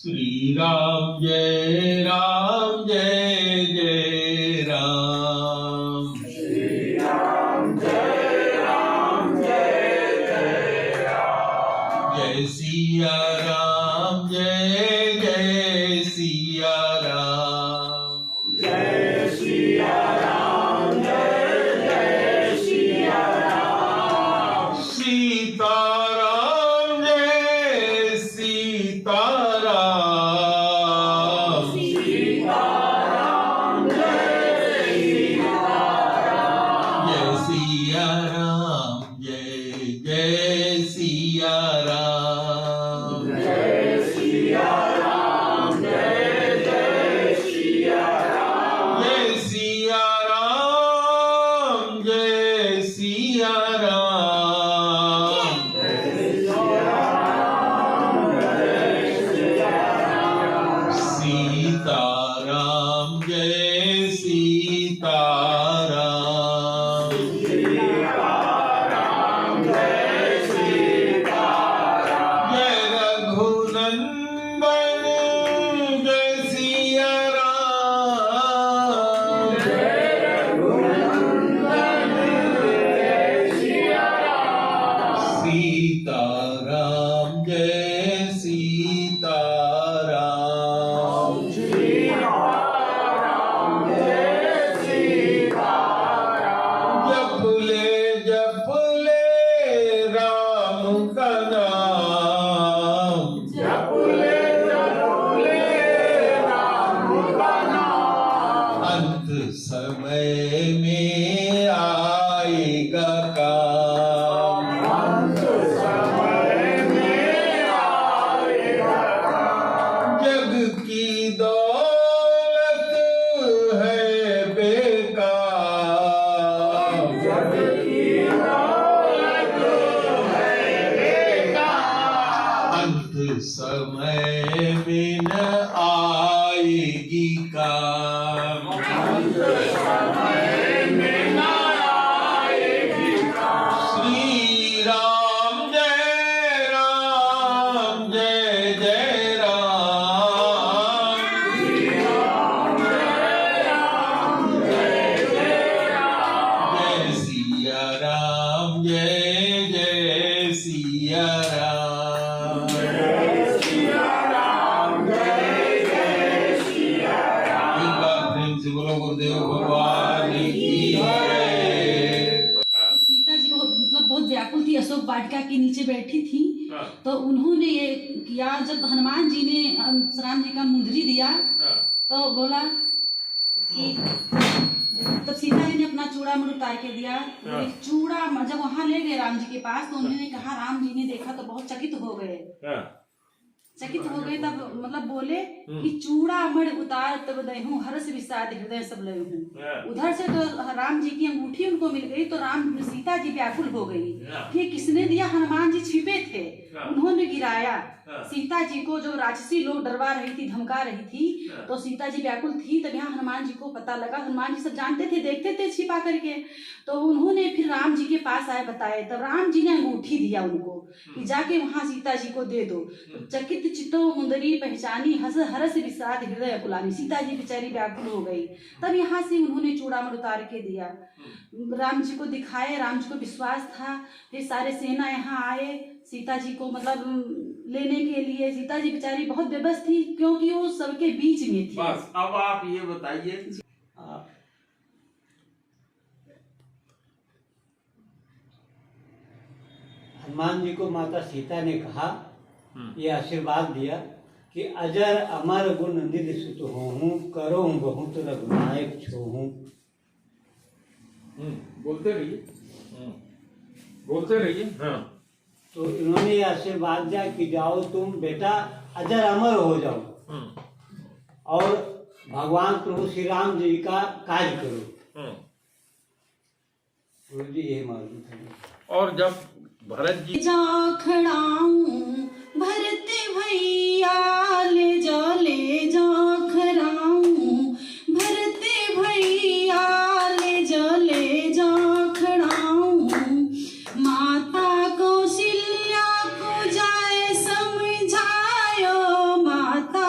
श्री राम जय जय राम। श्री राम जय राम जय राम। जय सिया राम जय सिया राम। जय सिया राम जय सिया राम। सीता राम जय सीता राम। सीता राम जय सीता राम। जय सिया राम जय सिया राम। जय सिया राम जय सिया राम। जय सिया राम जय सिया राम। सीता राम जय सीता राम। जय रघुनंदन जय सिया राम। सीता राम जय सीता राम। जप ले राम का नाम। अंत समय में आएगा काम। जग की दौलत है बेकार। अंत समय में न आएगी काम। श्री राम जय राम जय राम। जय सिया राम जय सिया राम। एक बार प्रेम से बोलो गुरुदेव भगवान की जय। तो सीता जी मतलब बहुत व्याकुल थी, अशोक वाटिका के नीचे बैठी थी। तो उन्होंने ये किया, जब हनुमान जी ने राम जी का मुंदरी दिया तो बोला कि तब सीता जी ने अपना चूड़ामणि उतार के दिया। बोले चूड़ा, जब वहां ले गए राम जी के पास तो उन्होंने कहा, राम जी ने देखा तो बहुत चकित हो गए। तब मतलब बोले कि चूड़ा मणि उतार तब दहूं हर्ष विषाद हृदय सब लहूं। उधर से तो राम जी की अंगूठी उनको मिल गई तो सीता जी व्याकुल हो गई कि किसने दिया। हनुमान जी छिपे थे, उन्होंने गिराया सीता जी को। जो राक्षसी लोग डरवा रही थी, धमका रही थी, तो सीता जी व्याकुल थी। तब यहाँ हनुमान जी को पता लगा। हनुमान जी सब जानते थे, देखते थे छिपा करके। तो उन्होंने फिर राम जी के पास आए, बताए। तब राम जी ने अंगूठी दिया उनको कि जाके वहां सीता जी को दे दो। तो चकित चित्तो मुंदरी पहचानी, हस हरस विषाद हृदय अकुलानी। सीता जी बेचारी व्याकुल हो गई। तब यहाँ से उन्होंने चूड़ामणि उतार के दिया, राम जी को दिखाए। राम जी को विश्वास था। फिर सारे सेना यहाँ आए सीता जी को मतलब लेने के लिए। सीता जी बेचारी बहुत बेबस थी क्योंकि वो सबके बीच में थी। बस अब आप ये बताइए। हनुमान जी को माता सीता ने कहा, ये आशीर्वाद दिया कि अजर अमर गुण निधि सुत होहूं, करो बहुत रघुनायक छोहूं। बोलते रहिए। हाँ। तो इन्होंने ये आशीर्वाद दिया कि जाओ तुम बेटा अजर अमर हो जाओ और भगवान प्रभु श्री राम जी का कार्य करो। गुरु जी ये मालूम था। और जब भरत जी जाखड़ाऊं भरत भैया ले जा खड़ाऊं। भरत भैया ले जा खड़ाऊं। माता कौशल्या को जाए समझायो। माता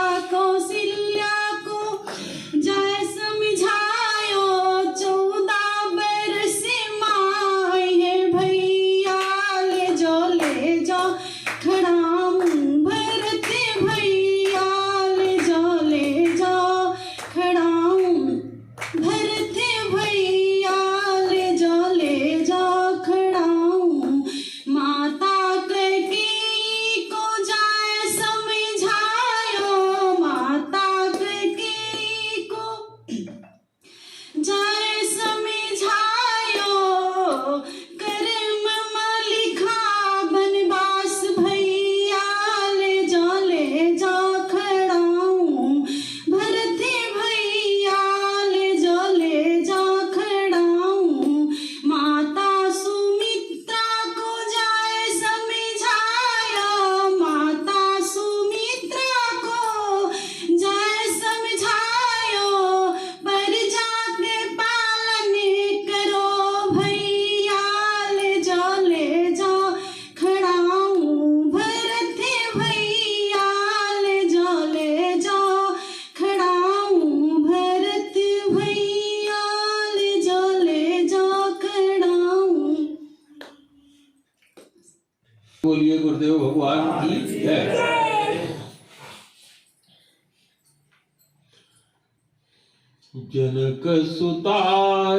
जनक सुता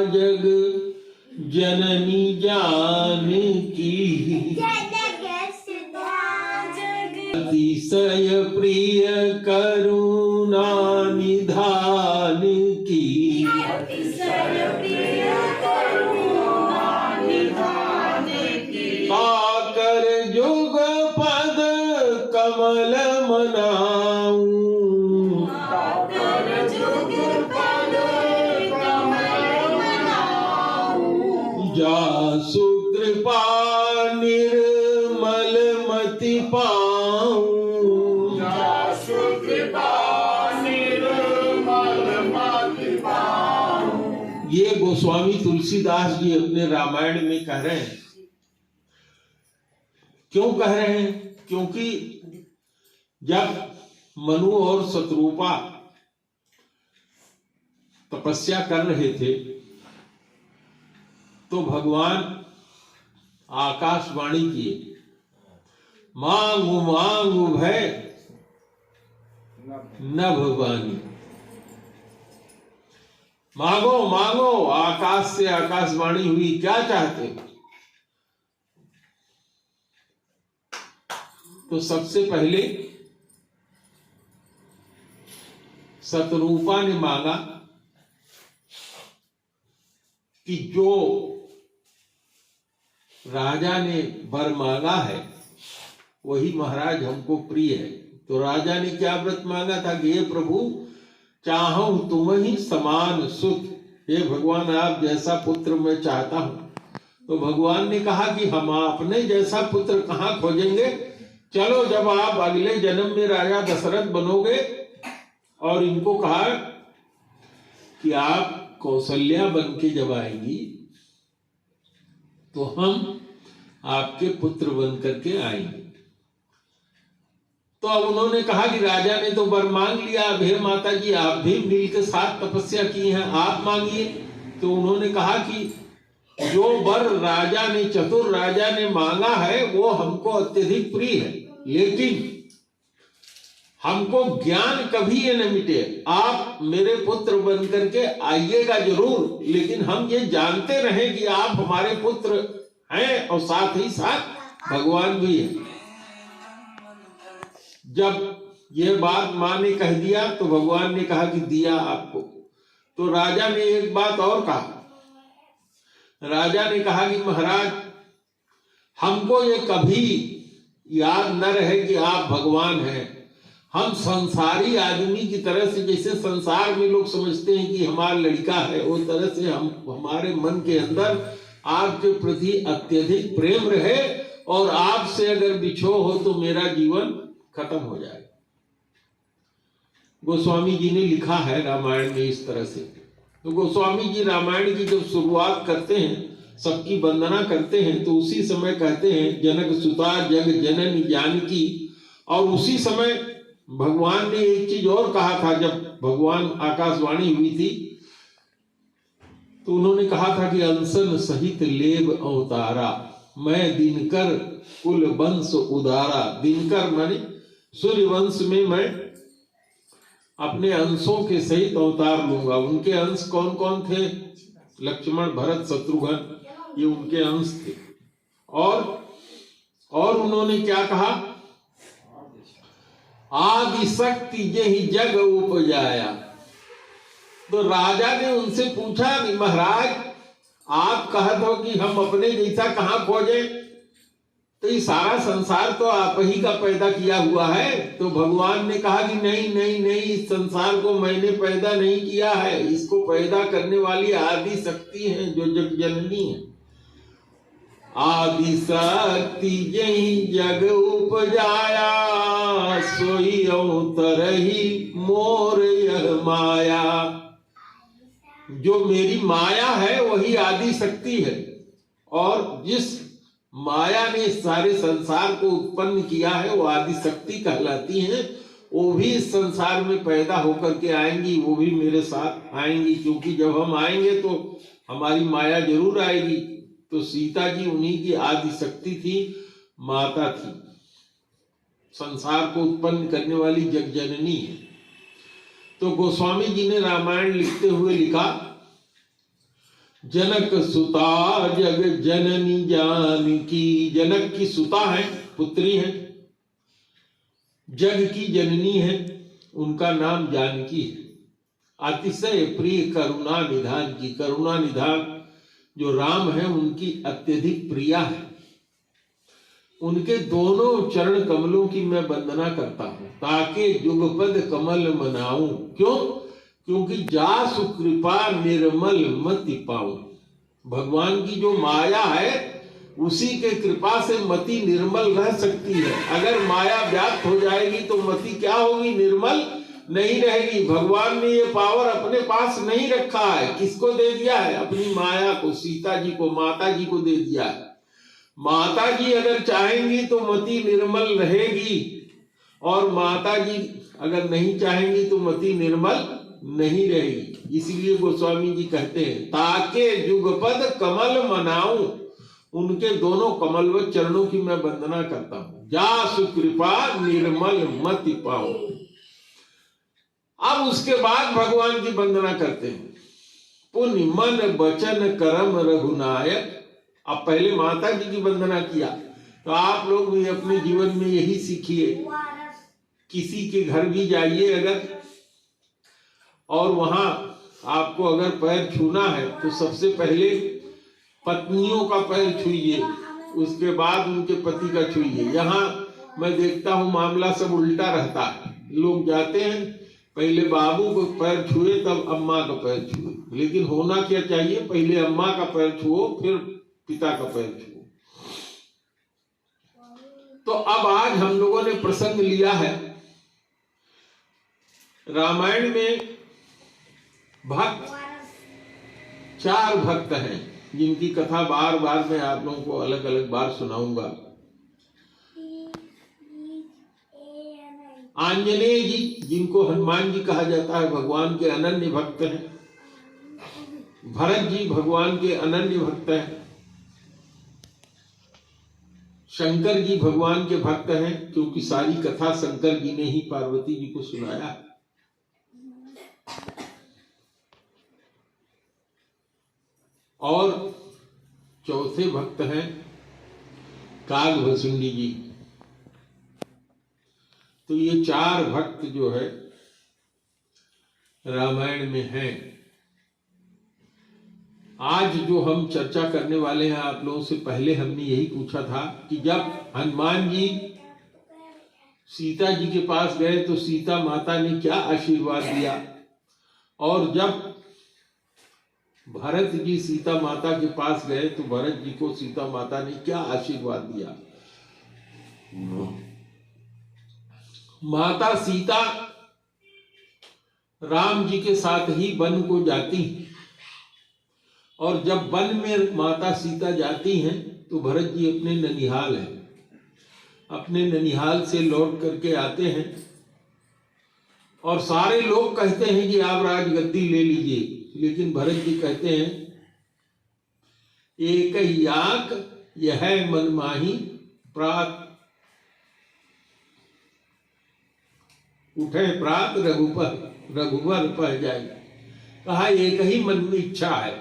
जग जननी जानकी, अतिशय प्रिय करुणा निधान की, पाकर जुग पद कमल मनाऊं, जासु कृपा निर्मल मति पाऊं, ये गोस्वामी तुलसीदास जी अपने रामायण में कह रहे हैं। क्यों कह रहे हैं? क्योंकि जब मनु और शत्रुपा तपस्या कर रहे थे तो भगवान आकाशवाणी किए, मांगू मांगू भय न भगवानी, मांगो मांगो। आकाश से आकाशवाणी हुई, क्या चाहते हो? तो सबसे पहले शतरूपा ने मांगा कि जो राजा ने वर मांगा है वही महाराज हमको प्रिय है। तो राजा ने क्या व्रत मांगा था कि हे प्रभु, चाहूं तुम ही समान सुत, हे भगवान आप जैसा पुत्र मैं चाहता हूं। तो भगवान ने कहा कि हम अपने जैसा पुत्र कहां खोजेंगे, चलो जब आप अगले जन्म में राजा दशरथ बनोगे, और इनको कहा कि आप कौशल्या बन के जब आएंगी तो हम आपके पुत्र बन करके आएंगे। तो अब उन्होंने कहा कि राजा ने तो वर मांग लिया, अब हे माता जी आप भी मिलकर साथ तपस्या की है, आप मांगिए। तो उन्होंने कहा कि जो वर राजा ने, चतुर राजा ने मांगा है वो हमको अत्यधिक प्रिय है, लेकिन हमको ज्ञान कभी ये न मिटे। आप मेरे पुत्र बन करके आइएगा जरूर, लेकिन हम ये जानते रहे कि आप हमारे पुत्र हैं और साथ ही साथ भगवान भी है। जब ये बात मां ने कह दिया तो भगवान ने कहा कि दिया आपको। तो राजा ने एक बात और कहा, राजा ने कहा कि महाराज हमको ये कभी याद न रहे कि आप भगवान हैं। हम संसारी आदमी की तरह से, जैसे संसार में लोग समझते हैं कि हमारा लड़का है, उस तरह से हम हमारे मन के अंदर आपके प्रति अत्यधिक प्रेम रहे, और आपसे अगर बिछो हो तो मेरा जीवन खत्म हो जाए। गोस्वामी जी ने लिखा है रामायण में इस तरह से। तो गोस्वामी जी रामायण की जब शुरुआत करते हैं, सबकी वंदना करते हैं, तो उसी समय कहते हैं जनक सुता जग जननी जानकी। और उसी समय भगवान ने एक चीज और कहा था, जब भगवान आकाशवाणी हुई थी तो उन्होंने कहा था कि अंसन सहित लेब अवतारा, मैं दिनकर कुल वंश उदारा। दिनकर माने सूर्य वंश में मैं अपने अंशों के सहित अवतार लूंगा। उनके अंश कौन कौन थे? लक्ष्मण, भरत, शत्रुघ्न, ये उनके अंश थे। और उन्होंने क्या कहा? आदि शक्ति यही जग उपजाया। तो राजा ने उनसे पूछा कि महाराज आप कहते हो कि हम अपने जैसा कहां खोजें, तो ये सारा संसार तो आप ही का पैदा किया हुआ है। तो भगवान ने कहा कि नहीं नहीं नहीं, इस संसार को मैंने पैदा नहीं किया है, इसको पैदा करने वाली आदि शक्ति है जो जग जननी है। आदि शक्ति यही जग उपजाया, सोई तरही मोर यह माया। जो मेरी माया है वही आदि शक्ति है, और जिस माया ने सारे संसार को उत्पन्न किया है वो आदि शक्ति कहलाती है। वो भी इस संसार में पैदा होकर के आएंगी, वो भी मेरे साथ आएंगी, क्योंकि जब हम आएंगे तो हमारी माया जरूर आएगी। तो सीता जी उन्हीं की आदि शक्ति थी, माता थी, संसार को उत्पन्न करने वाली जग जननी है। तो गोस्वामी जी ने रामायण लिखते हुए लिखा, जनक सुता जग जननी जानकी। जनक की सुता है, पुत्री है, जग की जननी है, उनका नाम जानकी है। अतिशय प्रिय करुणा निधान की। करुणा निधान जो राम है उनकी अत्यधिक प्रिया है। उनके दोनों चरण कमलों की मैं वंदना करता हूं, ताकि जुगपद कमल मनाऊं। क्यों? क्योंकि जासु कृपा निर्मल मति पाऊं। भगवान की जो माया है उसी के कृपा से मति निर्मल रह सकती है। अगर माया व्याप्त हो जाएगी तो मति क्या होगी? निर्मल नहीं रहेगी। भगवान ने ये पावर अपने पास नहीं रखा है। किसको दे दिया है? अपनी माया को, सीता जी को, माता जी को दे दिया है। माता जी अगर चाहेंगी तो मति निर्मल रहेगी, और माता जी अगर नहीं चाहेंगी तो मति निर्मल नहीं रहेगी। इसलिए गोस्वामी जी कहते हैं, ताके जुगपद कमल मनाऊं। उनके दोनों कमलवत चरणों की मैं वंदना करता हूं। जासु कृपा निर्मल मति पाऊं। अब उसके बाद भगवान की वंदना करते हैं। पुण्य मन वचन कर्म रघुनायक। अब पहले माता जी की वंदना किया, तो आप लोग भी अपने जीवन में यही सीखिए। किसी के घर भी जाइए अगर, और वहां आपको अगर पैर छूना है तो सबसे पहले पत्नियों का पैर छूइए, उसके बाद उनके पति का छूइए। यहाँ मैं देखता हूँ मामला सब उल्टा रहता है। लोग जाते हैं, पहले बाबू को पैर छुए तब अम्मा का पैर छुए। लेकिन होना क्या चाहिए? पहले अम्मा का पैर छुओ, फिर पिता का पैर छुओ। तो अब आज हम लोगों ने प्रसंग लिया है, रामायण में भक्त 4 भक्त हैं जिनकी कथा बार बार मैं आप लोगों को अलग अलग बार सुनाऊंगा। आंजनेय जी, जिनको हनुमान जी कहा जाता है, भगवान के अनन्य भक्त हैं। भरत जी भगवान के अनन्य भक्त हैं। शंकर जी भगवान के भक्त हैं, क्योंकि सारी कथा शंकर जी ने ही पार्वती जी को सुनाया। और चौथे भक्त हैं कागभूषुंडी जी। तो ये 4 भक्त जो है रामायण में हैं। आज जो हम चर्चा करने वाले हैं, आप लोगों से पहले हमने यही पूछा था कि जब हनुमान जी सीता जी के पास गए तो सीता माता ने क्या आशीर्वाद दिया, और जब भरत जी सीता माता के पास गए तो भरत जी को सीता माता ने क्या आशीर्वाद दिया। माता सीता राम जी के साथ ही वन को जाती, और जब वन में माता सीता जाती हैं तो भरत जी अपने ननिहाल हैं, अपने ननिहाल से लौट करके आते हैं, और सारे लोग कहते हैं कि आप राजगद्दी ले लीजिए। लेकिन भरत जी कहते हैं, एक याक यह मनमाही प्रात उठे प्रात रघुवर पह जाए। कहा एक ही मन में इच्छा है,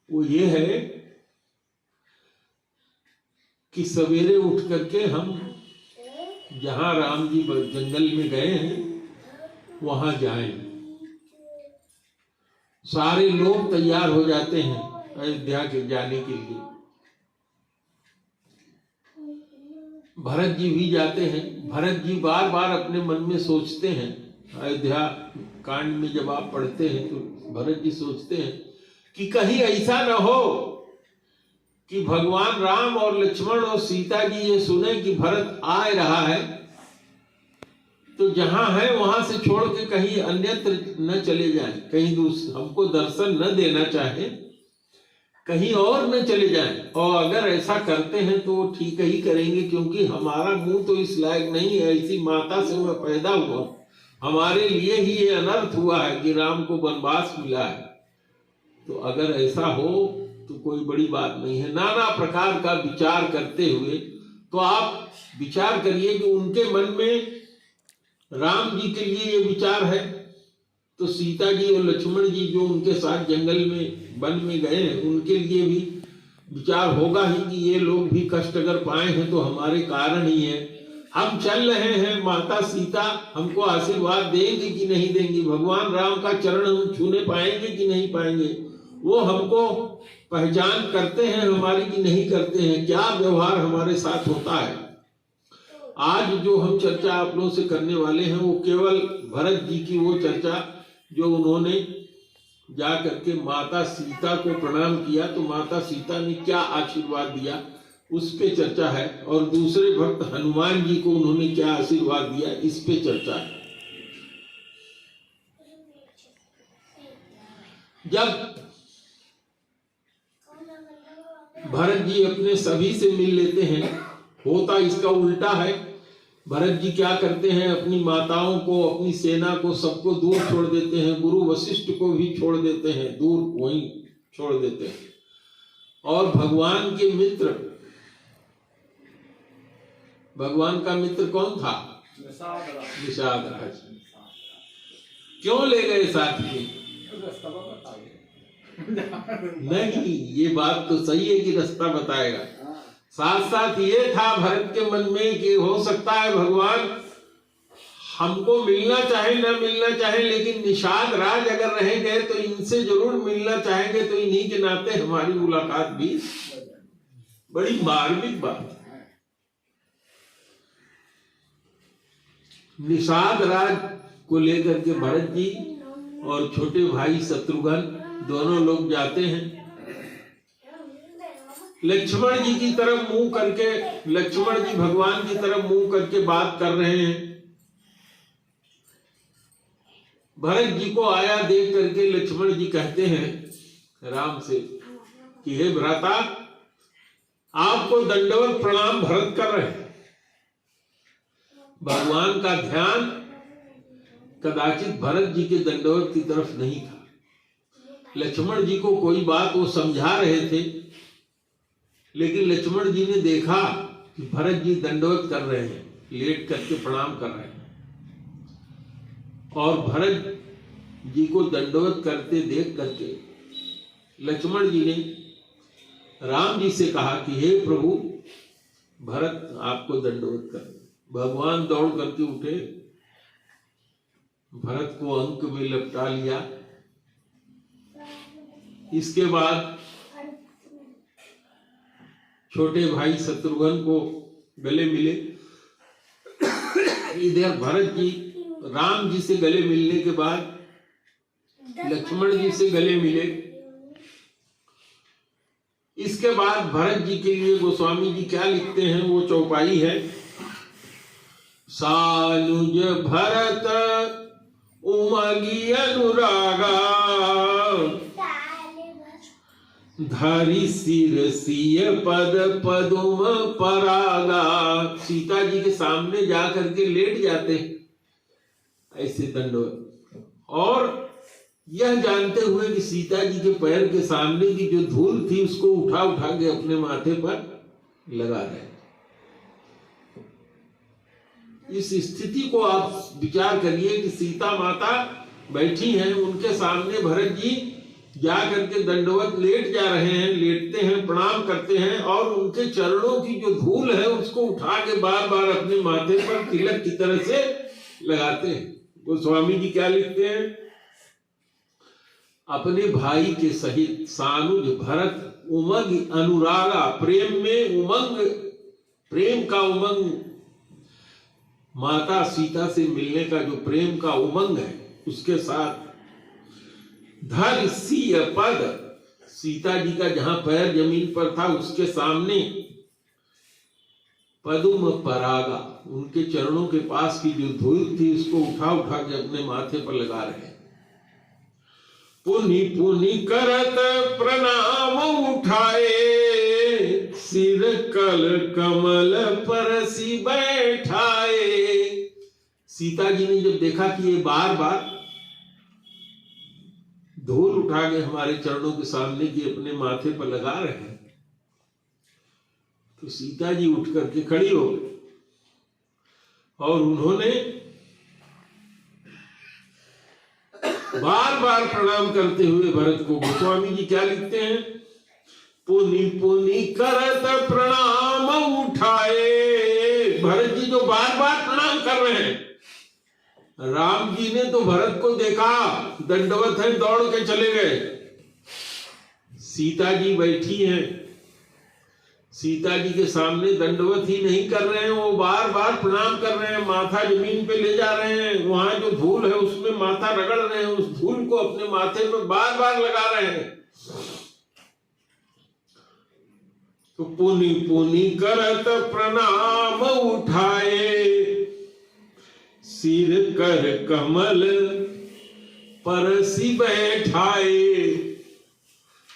वो ये है कि सवेरे उठ करके हम जहां राम जी जंगल में गए हैं वहां जाएं। सारे लोग तैयार हो जाते हैं अयोध्या के जाने के लिए। भरत जी भी जाते हैं। भरत जी बार बार अपने मन में सोचते हैं, अयोध्या कांड में जब आप पढ़ते हैं तो भरत जी सोचते हैं कि कहीं ऐसा न हो कि भगवान राम और लक्ष्मण और सीता जी ये सुने कि भरत आ रहा है, तो जहां है वहां से छोड़ के कहीं अन्यत्र न चले जाएं, कहीं हमको दर्शन न देना चाहे, कहीं और न चले जाएं। और अगर ऐसा करते हैं तो ठीक ही करेंगे, क्योंकि हमारा मुंह तो इस लायक नहीं है। ऐसी माता से मैं पैदा हुआ, हमारे लिए ही ये अनर्थ हुआ है कि राम को वनवास मिला है। तो अगर ऐसा हो तो कोई बड़ी बात नहीं है। नाना प्रकार का विचार करते हुए, तो आप विचार करिए कि उनके मन में राम जी के लिए ये विचार है, तो सीता जी और लक्ष्मण जी जो उनके साथ जंगल में वन में गए हैं, उनके लिए भी विचार होगा ही कि ये लोग भी कष्ट अगर पाए हैं तो हमारे कारण ही है। हम चल रहे हैं, माता सीता हमको आशीर्वाद देंगे कि नहीं देंगी, भगवान राम का चरण हम छूने पाएंगे कि नहीं पाएंगे, वो हमको पहचान करते हैं हमारी कि नहीं करते हैं, क्या व्यवहार हमारे साथ होता है। आज जो हम चर्चा आप लोगों से करने वाले हैं वो केवल भरत जी की वो चर्चा जो उन्होंने जा करके माता सीता को प्रणाम किया तो माता सीता ने क्या आशीर्वाद दिया उस पे चर्चा है, और दूसरे भक्त हनुमान जी को उन्होंने क्या आशीर्वाद दिया इस पे चर्चा है। जब भरत जी अपने सभी से मिल लेते हैं, होता इसका उल्टा है। भरत जी क्या करते हैं, अपनी माताओं को, अपनी सेना को, सबको दूर छोड़ देते हैं, गुरु वशिष्ठ को भी छोड़ देते हैं, दूर वहीं छोड़ देते हैं, और भगवान के मित्र, भगवान का मित्र कौन था? निषाद राज। क्यों ले गए साथ में? नहीं, ये बात तो सही है कि रास्ता बताएगा, साथ साथ ये था भरत के मन में कि हो सकता है भगवान हमको मिलना चाहे न मिलना चाहे, लेकिन निषाद राज अगर रह गए तो इनसे जरूर मिलना चाहेंगे, तो इन्हीं के नाते हमारी मुलाकात भी। बड़ी मार्मिक बात। निषाद राज को लेकर के भरत जी और छोटे भाई शत्रुघ्न दोनों लोग जाते हैं। लक्ष्मण जी की तरफ मुंह करके, लक्ष्मण जी भगवान की तरफ मुंह करके बात कर रहे हैं। भरत जी को आया देख करके लक्ष्मण जी कहते हैं राम से कि हे भ्राता, आपको दंडवत प्रणाम भरत कर रहे हैं। भगवान का ध्यान कदाचित भरत जी के दंडवत की तरफ नहीं था। लक्ष्मण जी को कोई बात वो समझा रहे थे, लेकिन लक्ष्मण जी ने देखा कि भरत जी दंडवत कर रहे हैं, लेट करके प्रणाम कर रहे हैं, और भरत जी को दंडवत करते देख करके लक्ष्मण जी ने राम जी से कहा कि हे प्रभु, भरत आपको दंडवत कर। भगवान दौड़ करके उठे, भरत को अंक में लपटा लिया। इसके बाद छोटे भाई शत्रुघ्न को गले मिले। इधर भरत जी राम जी से गले मिलने के बाद लक्ष्मण जी से गले मिले। इसके बाद भरत जी के लिए गोस्वामी जी क्या लिखते हैं वो चौपाई है। सानुज भरत उमगी अनुरागा, धरि सिर सिय पद पदुम परागा। सीता जी के सामने जा करके लेट जाते ऐसे दंडवत, और यह जानते हुए कि सीता जी के पैर के सामने की जो धूल थी उसको उठा उठा के अपने माथे पर लगा रहे। इस स्थिति को आप विचार करिए कि सीता माता बैठी हैं, उनके सामने भरत जी जा करके दंडवत लेट जा रहे हैं, लेटते हैं, प्रणाम करते हैं, और उनके चरणों की जो धूल है उसको उठा के बार बार अपने माथे पर तिलक की तरह से लगाते हैं। गोस्वामी जी क्या लिखते हैं, अपने भाई के सहित सानुज भरत उमंग अनुरागा, प्रेम में उमंग, प्रेम का उमंग, माता सीता से मिलने का जो प्रेम का उमंग है उसके साथ धर सिय पद, सीता जी का जहां पैर जमीन पर था उसके सामने पदुम परागा, उनके चरणों के पास की जो धूल थी उसको उठा उठा के अपने माथे पर लगा रहे। पुनि पुनि करत प्रणाम उठाए, सिर कल कमल परसी बैठाए। सीता जी ने जब देखा कि ये बार बार धूल उठा के हमारे चरणों के सामने की अपने माथे पर लगा रहे हैं, तो सीता जी उठ करके खड़ी हो गई और उन्होंने बार बार प्रणाम करते हुए भरत को गोस्वामी जी क्या लिखते हैं, पुनि पुनि करत प्रणाम उठाए। भरत जी जो बार बार प्रणाम कर रहे हैं, राम जी ने तो भरत को देखा, दंडवत है, दौड़ के चले गए। सीता जी बैठी हैं, सीता जी के सामने दंडवत ही नहीं कर रहे हैं, वो बार बार प्रणाम कर रहे हैं, माथा जमीन पे ले जा रहे हैं, वहां जो धूल है उसमें माथा रगड़ रहे हैं, उस धूल को अपने माथे में बार बार लगा रहे हैं। तो पुनि पुनि करत प्रणाम उठाए, सिर कर कमल परसी बैठाए।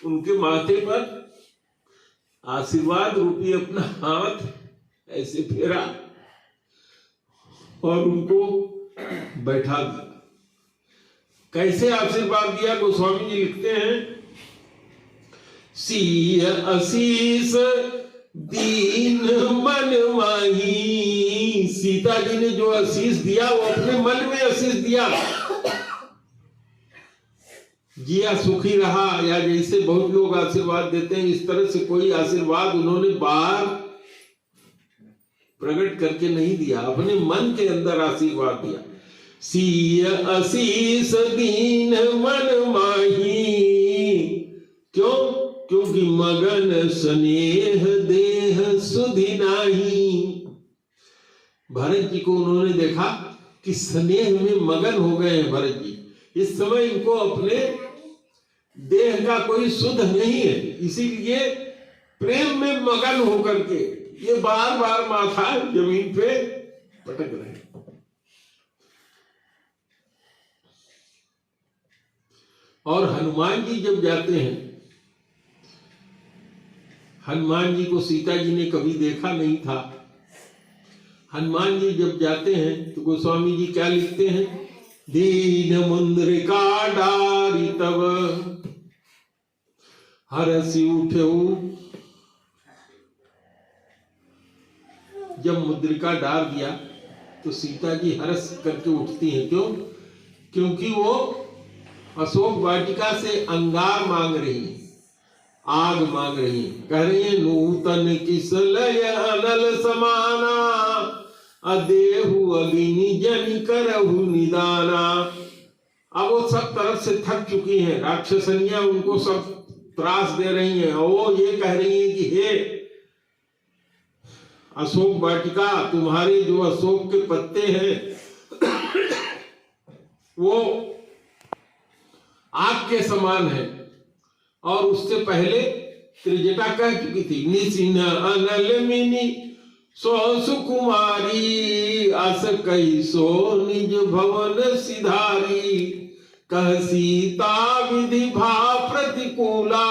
उनके माथे पर आशीर्वाद रूपी अपना हाथ ऐसे फेरा और उनको बैठा दिया। कैसे आशीर्वाद दिया, गोस्वामी जी लिखते हैं, सीय आशीष दीन मन माही। सीता जी ने जो आशीष दिया वो अपने मन में आशीष दिया। जिया सुखी रहा, या जैसे बहुत लोग आशीर्वाद देते हैं इस तरह से कोई आशीर्वाद उन्होंने बाहर प्रकट करके नहीं दिया, अपने मन के अंदर आशीर्वाद दिया। सीय आशीष दीन मन माही। क्यों? क्योंकि मगन स्नेह देह सुधि नाही। भरत जी को उन्होंने देखा कि स्नेह में मगन हो गए हैं भरत जी, इस समय इनको अपने देह का कोई सुध नहीं है, इसीलिए प्रेम में मगन होकर के ये बार बार माथा जमीन पे पटक रहे हैं। और हनुमान जी जब जाते हैं, हनुमान जी को सीता जी ने कभी देखा नहीं था। हनुमान जी जब जाते हैं तो गोस्वामी जी क्या लिखते हैं, दीन मुद्रिका डारी तब हरसी उठेऊ। जब मुद्रिका डार दिया तो सीता जी हर्ष करके उठती हैं। क्यों? क्योंकि वो अशोक वाटिका से अंगार मांग रही है, आग मांग रही है, कह रही है नूतन किसलय अनल समाना, अदेहु अग्नि जनि करहु निदाना। अब वो सब तरफ से थक चुकी हैं, राक्षसनियां उनको सब त्रास दे रही हैं, और वो ये कह रही है कि हे अशोक वाटिका, तुम्हारे जो अशोक के पत्ते हैं वो आग के समान है। और उससे पहले त्रिजटा कह चुकी थी, निसिन अनल मिनी सो सुकुमारी, अस कही सो निज भवन सिधारी, कह सीता विधि भाव प्रतिकूला,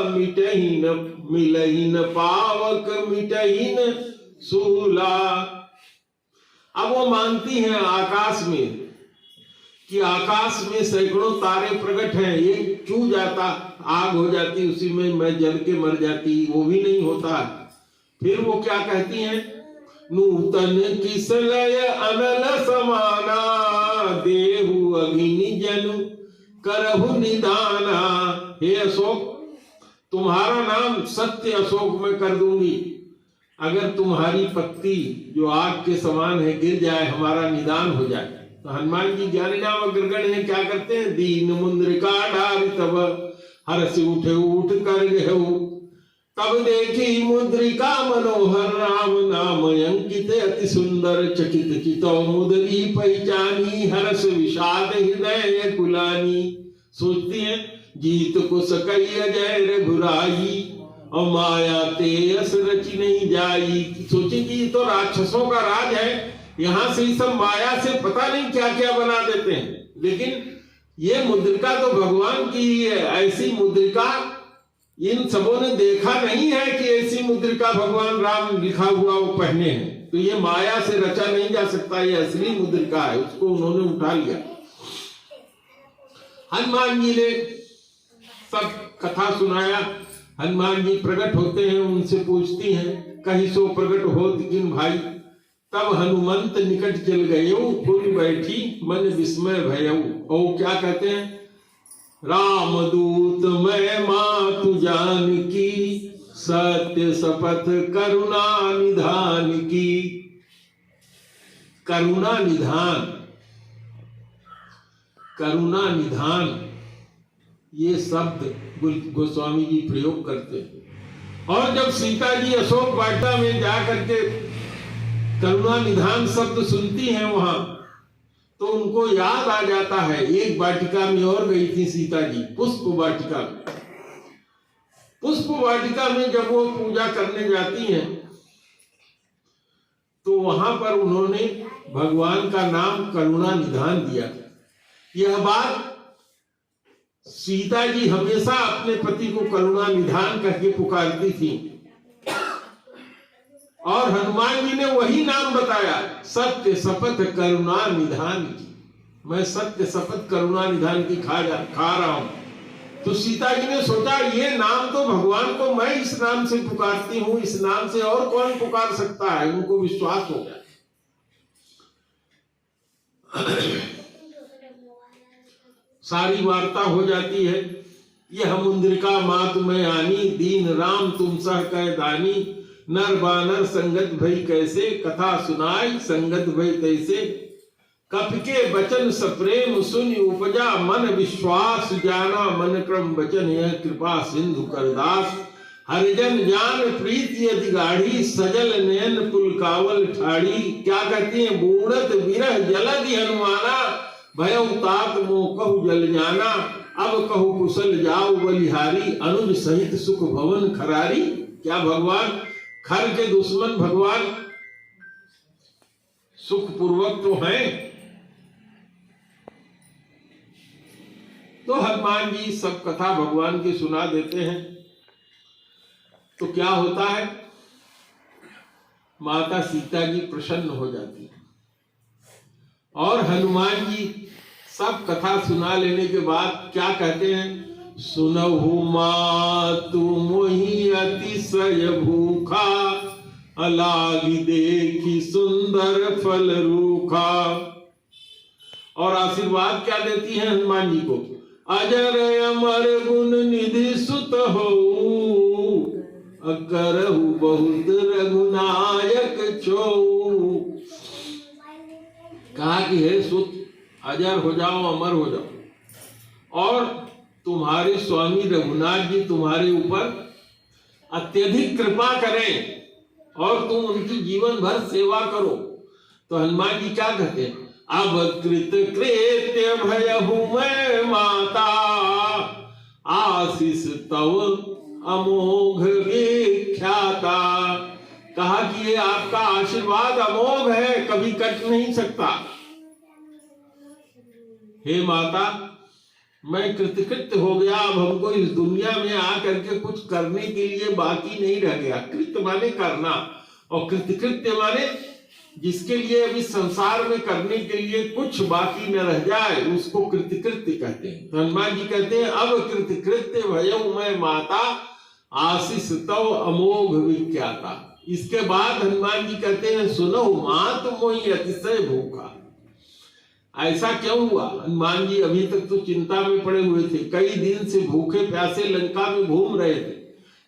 मिटहीन मिलहीन पावक मिटहीन सूला। अब वो मानती हैं आकाश में कि आकाश में सैकड़ों तारे प्रकट हैं, एक छू जाता आग हो जाती, उसी में मैं जल के मर जाती, वो भी नहीं होता। फिर वो क्या कहती हैं, नूतन किसलय अनल समाना, देहु अग्नि जनु करहु निदाना। हे अशोक, तुम्हारा नाम सत्य अशोक में कर दूंगी, अगर तुम्हारी पत्ती जो आग के समान है गिर जाए, हमारा निदान हो जाए। तो हनुमान जी ज्ञानी नाम अग्रगण है, क्या करते हैं, दीन मुद्रिका डारी तब हर्ष उठे उठ कर गहु, तब देखी मुद्रिका मनोहर, राम नाम अंकित अति सुंदर, चकित चितो मुद्री पहचानी, हर्ष विषाद हृदय कुलानी। सोचती हैं जीत को सकई अजय रे बुराई, और माया ते अस रची नहीं जाई। सोची कि तो राक्षसों का राज है, यहाँ से सब माया से पता नहीं क्या क्या बना देते हैं, लेकिन ये मुद्रिका तो भगवान की है। ऐसी मुद्रिका इन सबों ने देखा नहीं है कि ऐसी मुद्रिका भगवान राम लिखा हुआ वो पहने हैं, तो ये माया से रचा नहीं जा सकता, ये असली मुद्रिका है, उसको उन्होंने उठा लिया। हनुमान जी ने सब कथा सुनाया। हनुमान जी प्रकट होते हैं, उनसे पूछती हैं, कहीं सो प्रकट हो किन भाई, तब हनुमंत निकट चल गयऊ, फूल बैठी मन विस्मय भयऊ। और क्या कहते हैं, रामदूत मैं मातु जानकी, सत्य शपथ करुणा निधान की। करुणा निधान, करुणा निधान, ये शब्द गोस्वामी जी प्रयोग करते हैं। और जब सीता जी अशोक वाटिका में जा करके करुणा निधान शब्द सुनती हैं वहां, तो उनको याद आ जाता है, एक वाटिका में और गई थी सीता जी, पुष्प वाटिका में। पुष्प वाटिका में जब वो पूजा करने जाती हैं, तो वहां पर उन्होंने भगवान का नाम करुणा निधान दिया। यह बात सीता जी हमेशा अपने पति को करुणा निधान करके पुकारती थी, और हनुमान जी ने वही नाम बताया, सत्य शपथ करुणा निधान की। मैं सत्य शपथ करुणा निधान की खा रहा हूं। तो सीता जी ने सोचा, ये नाम तो भगवान को मैं इस नाम से पुकारती हूं, इस नाम से और कौन पुकार सकता है। उनको विश्वास हो गया। सारी वार्ता हो जाती है। यह मुंद्रिका मात में आनी, दीन राम तुम सह कह दानी। नर बानर संगत भई कैसे, कथा सुनाई संगत भई तैसे। कपि के बचन सप्रेम सुनि उपजा, मन विश्वास जाना मन क्रम बचन। यह कृपा सिंधु करदास, हरिजन जान प्रीति यदि गाढ़ी। सजल नयन पुलकावल ठाड़ी। क्या कहती है, बूढ़त विरह जलधि हनुमाना। भयउ तात मोह कहु जल जाना। अब कहु कुशल जाओ बलिहारी। अनुज सहित सुख भवन खरारी। क्या भगवान, खर के दुश्मन भगवान सुख पूर्वक तो हैं। तो हनुमान जी सब कथा भगवान की सुना देते हैं। तो क्या होता है, माता सीता जी प्रसन्न हो जाती है। और हनुमान जी सब कथा सुना लेने के बाद क्या कहते हैं, सुनहु मातु मोहि अतिशय भूखा। अलागी देखी सुंदर फल रूखा। और आशीर्वाद क्या देती है हनुमान जी को, अजर अमर गुण निधि सुत हो। अकरहु बहुत रघुनायक छो। कहा कि हे सुत, अजर हो जाओ, अमर हो जाओ, और तुम्हारे स्वामी रघुनाथ जी तुम्हारे ऊपर अत्यधिक कृपा करें, और तुम उनकी जीवन भर सेवा करो। तो हनुमान जी क्या कहते हैं, अब कृत कृत्य भयहु मैं माता। आशीष तव अमोघ विख्याता। कहा कि ये आपका आशीर्वाद अमोघ है, कभी कट नहीं सकता। हे माता, मैं कृतकृत्य हो गया। अब हमको इस दुनिया में आकर के कुछ करने के लिए बाकी नहीं रह गया। कृत्य माने करना, और कृतकृत्य माने जिसके लिए अभी संसार में करने के लिए कुछ बाकी न रह जाए, उसको कृतकृत्य कहते हैं। हनुमान जी कहते हैं, अब कृतकृत्य भयउ मैं माता। आशीष तव अमोघ विख्याता। इसके बाद हनुमान जी कहते हैं, सुनो मात मोहि अतिशय भूखा। ऐसा क्यों हुआ, हनुमान जी अभी तक तो चिंता में पड़े हुए थे, कई दिन से भूखे प्यासे लंका में घूम रहे थे।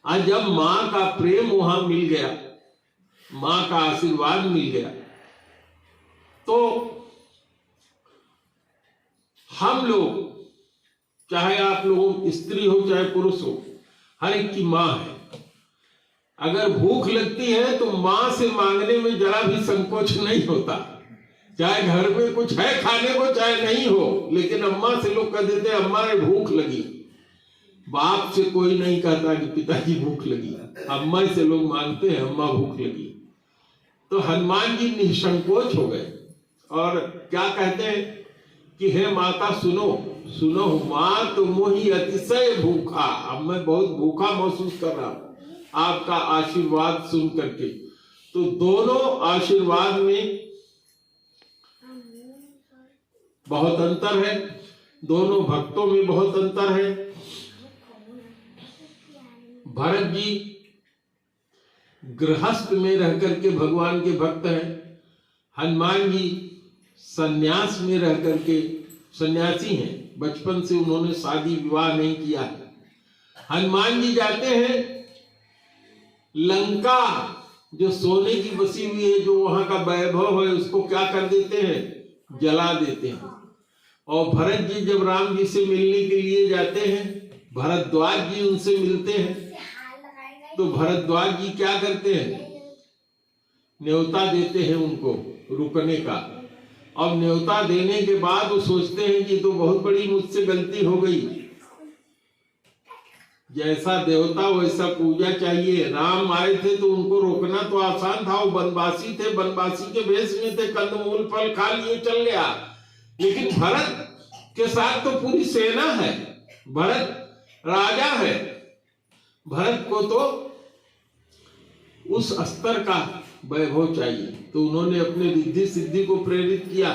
आज जब माँ का प्रेम वहां मिल गया, माँ का आशीर्वाद मिल गया, तो हम लोग, चाहे आप लोग स्त्री हो चाहे पुरुष हो, हर एक की माँ है। अगर भूख लगती है तो माँ से मांगने में जरा भी संकोच नहीं होता। चाहे घर में कुछ है खाने को चाहे नहीं हो, लेकिन अम्मा से लोग कह देते हैं अम्मा ने भूख लगी। बाप से कोई नहीं कहता कि पिताजी भूख लगी, अम्मा से लोग मांगते हैं अम्मा भूख लगी। तो हनुमान जी निसंकोच हो गए और क्या कहते हैं कि हे माता सुनो, सुनो मात मोहि अतिशय भूखा। अब मैं बहुत भूखा महसूस कर रहा हूं आपका आशीर्वाद सुन करके। तो दोनों आशीर्वाद में बहुत अंतर है, दोनों भक्तों में बहुत अंतर है। भरत जी गृहस्थ में रह करके भगवान के भक्त हैं, हनुमान जी सन्यास में रह करके सन्यासी हैं, बचपन से उन्होंने शादी विवाह नहीं किया है। हनुमान जी जाते हैं लंका, जो सोने की बसी हुई है, जो वहां का वैभव है, उसको क्या कर देते हैं, जला देते हैं। और भरत जी जब राम जी से मिलने के लिए जाते हैं, भरद्वाज जी उनसे मिलते हैं, तो भरद्वाज जी क्या करते हैं, न्योता देते हैं उनको रुकने का। अब न्योता देने के बाद वो सोचते हैं कि तो बहुत बड़ी मुझसे गलती हो गई, जैसा देवता वैसा पूजा चाहिए। राम आए थे तो उनको रोकना तो आसान था, वो वनवासी थे, वनवासी के वेश में थे, कंदमूल फल खा लिए चल गया। लेकिन भरत के साथ तो पूरी सेना है, भरत राजा है, भरत को तो उस स्तर का वैभव चाहिए। तो उन्होंने अपने रिद्धि सिद्धि को प्रेरित किया,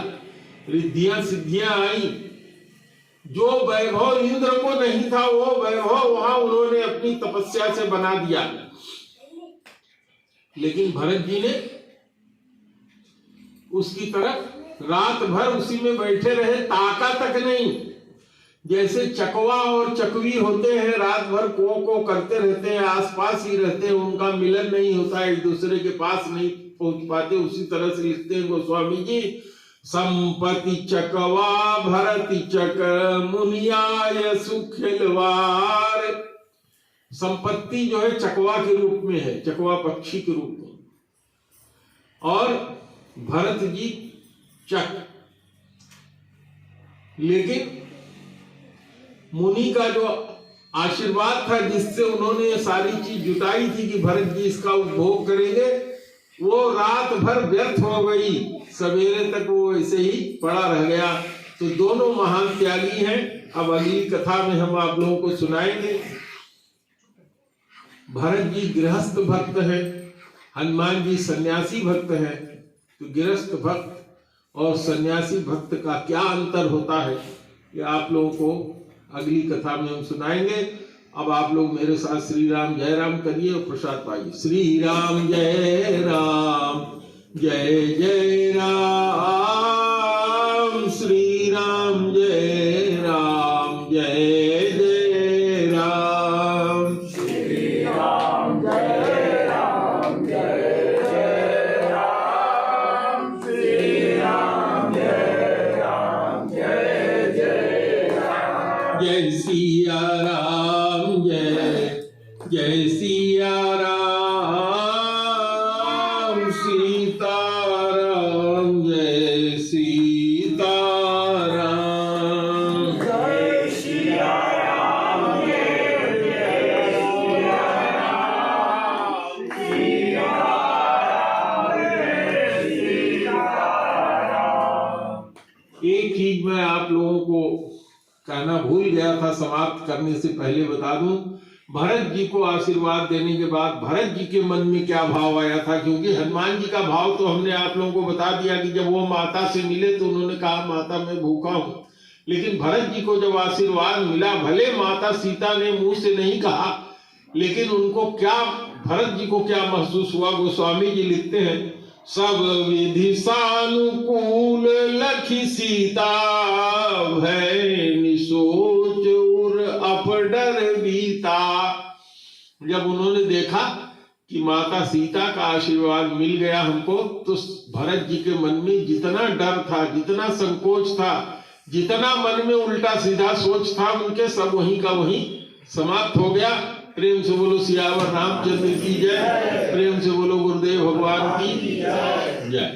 रिद्धियां सिद्धियां आई। जो वैभव इंद्र को नहीं था वो वैभव वहां उन्होंने अपनी तपस्या से बना दिया। लेकिन भरत जी ने उसकी तरफ रात भर उसी में बैठे रहे, ताका तक नहीं। जैसे चकवा और चकवी होते हैं, रात भर को करते रहते हैं, आसपास ही रहते हैं, उनका मिलन नहीं होता, एक दूसरे के पास नहीं पहुंच पाते। उसी तरह से लिखते हैं गोस्वामी जी, संपत्ति चकवा भरति चक मुनियाय सुखिलवार। संपत्ति जो है चकवा के रूप में है, चकवा पक्षी के रूप में, और भरत जी चक। लेकिन मुनि का जो आशीर्वाद था, जिससे उन्होंने ये सारी चीज जुटाई थी कि भरत जी इसका उपभोग करेंगे, वो रात भर व्यर्थ हो गई, सवेरे तक वो ऐसे ही पड़ा रह गया। तो दोनों महान त्यागी हैं। अब अगली कथा में हम आप लोगों को सुनाएंगे। भरत जी गृहस्थ भक्त हैं, हनुमान जी सन्यासी भक्त हैं। तो गृहस्थ भक्त और सन्यासी भक्त का क्या अंतर होता है, ये आप लोगों को अगली कथा में हम सुनाएंगे। अब आप लोग मेरे साथ श्री राम जय राम करिए और प्रसाद पाइए। श्री राम जय राम जय जय राम, श्री राम जय राम जय जय राम, श्री राम जय राम जय जय राम, श्री राम जय राम जय जय राम। जय सिया राम जय सिया राम, सीताराम जय सीताराम। जय सिया राम जय सिया राम, सिया राम जय सिया राम। एक चीज मैं आप लोगों को कहना भूल गया था, समाप्त करने से पहले बता दूं। भरत जी को आशीर्वाद देने के बाद भरत जी के मन में क्या भाव आया था, क्योंकि हनुमान जी का भाव तो हमने आप लोगों को बता दिया कि जब वो माता से मिले तो उन्होंने कहा माता मैं भूखा हूं। लेकिन भरत जी को जब आशीर्वाद मिला, भले माता सीता ने मुंह से नहीं कहा, लेकिन उनको क्या, भरत जी को क्या महसूस हुआ, गोस्वामी जी लिखते हैं, सब विधि सानुकूल लखी सीता, भय निसोच उर अपडर बीता। जब उन्होंने देखा कि माता सीता का आशीर्वाद मिल गया हमको, तो भरत जी के मन में जितना डर था, जितना संकोच था, जितना मन में उल्टा सीधा सोच था, उनके सब वहीं का वहीं समाप्त हो गया। प्रेम से बोलो सियावर रामचंद्र की जय, प्रेम से बोलो गुरुदेव भगवान की जय।